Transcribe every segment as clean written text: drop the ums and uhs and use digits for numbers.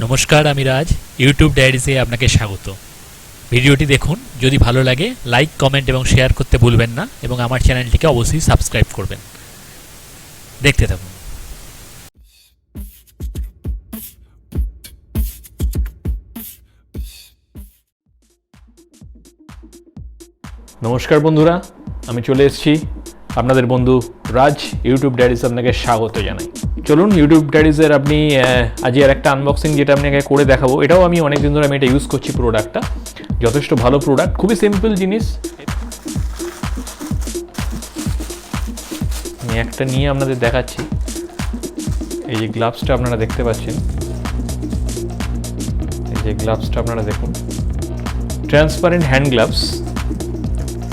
নমস্কার, আমি রাজ। ইউটিউব ডায়েরিজে আপনাকে স্বাগত। ভিডিওটি দেখুন, যদি ভালো লাগে লাইক, কমেন্ট এবং শেয়ার করতে ভুলবেন না এবং আমার চ্যানেলটিকে অবশ্যই সাবস্ক্রাইব করবেন। দেখতে থাকুন। নমস্কার বন্ধুরা, আমি চলে এসেছি আপনাদের বন্ধু রাজ। ইউটিউব ডায়েরিজ আপনাকে স্বাগত জানাই। চলুন ইউটিউব ডায়েরিজের আপনি আজ আর একটা আনবক্সিং যেটা আপনাকে করে দেখাবো। এটাও আমি অনেক দিন ধরে এটা ইউজ করছি। প্রোডাক্টটা যথেষ্ট ভালো প্রোডাক্ট, খুবই সিম্পল জিনিস। আমি একটা নিয়ে আপনাদের দেখাচ্ছি। এই যে গ্লাভসটা আপনারা দেখতে পাচ্ছেন, এই যে গ্লাভসটা আপনারা দেখুন, transparent hand gloves,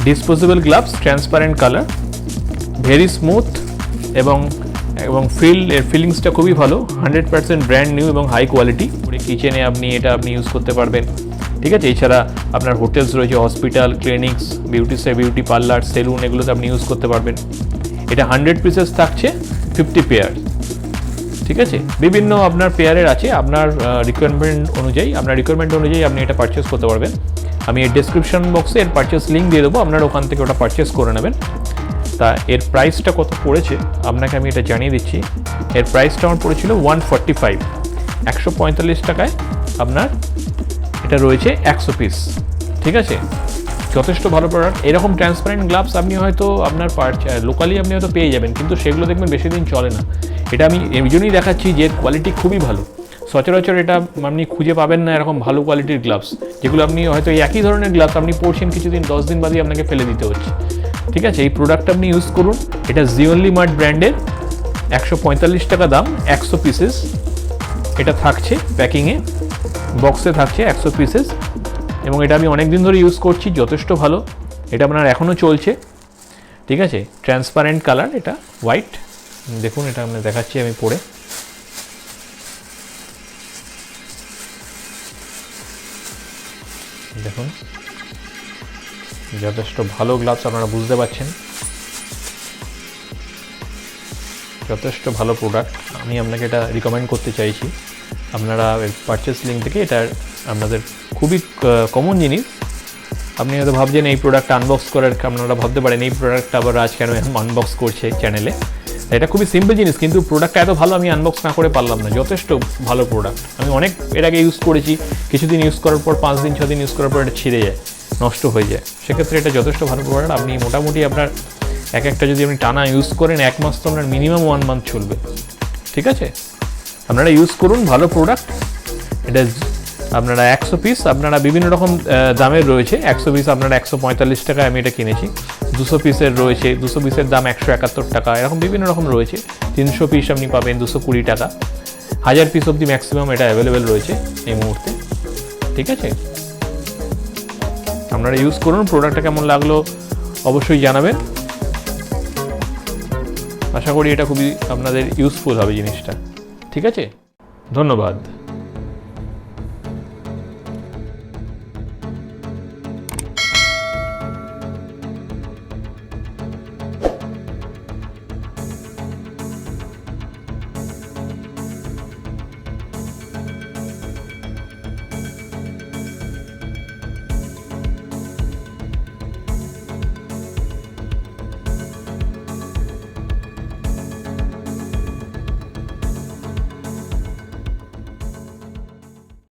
disposable gloves, transparent colour, very smooth এবং ফিলিংসটা খুবই ভালো। 100% ব্র্যান্ড নিউ এবং হাই কোয়ালিটি। কিচেনে আপনি ইউজ করতে পারবেন, ঠিক আছে। এছাড়া আপনার হোটেলস রয়েছে, hospital, clinics, beauty parlour, salon, এগুলোতে আপনি ইউজ করতে পারবেন। এটা 100 পিসেস থাকছে, 50 পেয়ার, ঠিক আছে। বিভিন্ন আপনার পেয়ারের আছে, আপনার রিকোয়ারমেন্ট অনুযায়ী আপনি এটা পারচেস করতে পারবেন। আমি এর ডেসক্রিপশন বক্সে এর পারচেস লিঙ্ক দিয়ে দেবো, আপনারা ওখান থেকে ওটা পারচেস করে নেবেন। তা এর প্রাইসটা কত পড়েছে আপনাকে আমি এটা জানিয়ে দিচ্ছি। এর প্রাইসটা আমার পড়েছিল 145, 145 টাকায় আপনার এটা রয়েছে 100 পিস, ঠিক আছে। যথেষ্ট ভালো প্রোডাক্ট। এরকম ট্রান্সপারেন্ট গ্লাভস আপনি হয়তো আপনার লোকালি আপনি হয়তো পেয়ে যাবেন, কিন্তু সেগুলো দেখবেন বেশি দিন চলে না। এটা আমি এই জন্যই দেখাচ্ছি যে কোয়ালিটি খুবই ভালো। সচরাচর এটা আপনি খুঁজে পাবেন না এরকম ভালো কোয়ালিটির গ্লাভস, যেগুলো আপনি হয়তো একই ধরনের গ্লাভস আপনি পরছেন, কিছুদিন 10 দিন বাদে আপনাকে ফেলে দিতে হচ্ছে, ঠিক আছে। এই প্রোডাক্টটা আপনি ইউজ করুন। এটা জিওনলি মার্ট ব্র্যান্ডের, 145 টাকা দাম, 100 পিসেস এটা থাকছে প্যাকিংয়ে, বক্সে থাকছে 100 পিসেস। এবং এটা আমি অনেক দিন ধরে ইউজ করছি, যথেষ্ট ভালো। এটা আপনার এখনও চলছে, ঠিক আছে। ট্রান্সপারেন্ট কালার, এটা হোয়াইট। দেখুন, এটা আমি দেখাচ্ছি আমি পরে। দেখুন, যথেষ্ট ভালো গ্লাভস, আপনারা বুঝতে পারছেন। যথেষ্ট ভালো প্রোডাক্ট, আমি আপনাকে এটা রিকমেন্ড করতে চাইছি। আপনারা পারচেস লিঙ্ক থেকে এটা আপনাদের খুবই কমন জিনিস। আপনি হয়তো ভাবছেন এই প্রোডাক্টটা আনবক্স করার, আপনারা ভাবতে পারেন এই প্রোডাক্টটা আবার আজ কেন আনবক্স করছে চ্যানেলে। এটা খুবই সিম্পল জিনিস, কিন্তু প্রোডাক্টটা এত ভালো আমি আনবক্স না করে পারলাম না। যথেষ্ট ভালো প্রোডাক্ট, আমি অনেক এর আগে ইউজ করেছি। কিছুদিন ইউজ করার পর, 5 দিন 6 দিন ইউজ করার পর এটা ছিঁড়ে যায়, নষ্ট হয়ে যায়। সেক্ষেত্রে এটা যথেষ্ট ভালো প্রোডাক্ট। আপনি মোটামুটি আপনার একটা যদি আপনি টানা ইউজ করেন, 1 মাস তো আপনার মিনিমাম 1 মান্থ চলবে, ঠিক আছে। আপনারা ইউজ করুন, ভালো প্রোডাক্ট। এটা আপনারা 100 পিস আপনারা বিভিন্ন রকম দামের রয়েছে। 100 পিস আপনারা 145 টাকায় আমি এটা কিনেছি। 200 পিসের রয়েছে, 200 পিসের দাম 171 টাকা, এরকম বিভিন্ন রকম রয়েছে। 300 পিস আপনি পাবেন 220 টাকা। 1000 পিস অবধি ম্যাক্সিমাম এটা অ্যাভেলেবেল রয়েছে এই মুহূর্তে, ঠিক আছে। আপনারা ইউজ করুন। প্রোডাক্টটা কেমন লাগলো অবশ্যই জানাবেন। আশা করি এটা খুবই আপনাদের ইউজফুল হবে জিনিসটা, ঠিক আছে। ধন্যবাদ।